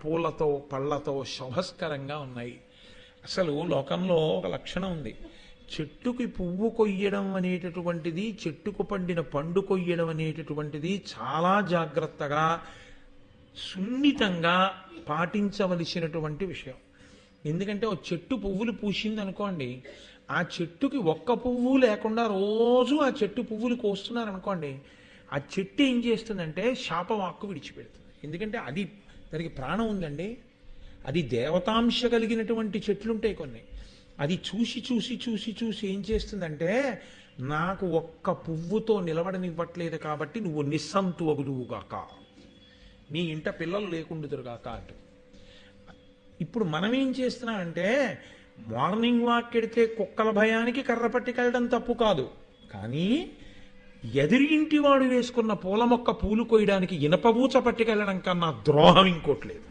పూలతో పళ్ళతో శోభస్కరంగా ఉన్నాయి. అసలు లోకంలో ఒక లక్షణం ఉంది. చెట్టుకి పువ్వు కొయ్యడం అనేటటువంటిది, చెట్టుకు పండిన పండు కొయ్యడం అనేటటువంటిది చాలా జాగ్రత్తగా సున్నితంగా పాటించవలసినటువంటి విషయం. ఎందుకంటే ఓ చెట్టు పువ్వులు పూసింది అనుకోండి, ఆ చెట్టుకి ఒక్క పువ్వు లేకుండా రోజు ఆ చెట్టు పువ్వులు కోస్తున్నారు అనుకోండి, ఆ చెట్టు ఏం చేస్తుందంటే శాపవాక్కు విడిచిపెడుతుంది. ఎందుకంటే అది దానికి ప్రాణం ఉందండి. అది దేవతాంశ కలిగినటువంటి చెట్లుంటాయి కొన్ని. అది చూసి చూసి చూసి చూసి ఏం చేస్తుందంటే, నాకు ఒక్క పువ్వుతో నిలబడనివ్వట్లేదు కాబట్టి నువ్వు నిస్సంతువగుదువుగాక, నీ ఇంట పిల్లలు లేకుండుదురుగాక అంటూ. ఇప్పుడు మనం ఏం చేస్తున్నామంటే, మార్నింగ్ వాక్ ఎడితే కుక్కల భయానికి కర్ర పట్టుకెళ్ళడం తప్పు కాదు, కానీ ఎదురింటి వాడు వేసుకున్న పూల మొక్క పూలు కొయ్యడానికి ఇనపబూచ పట్టుకెళ్ళడం కన్నా ద్రోహం ఇంకోట్లేదు.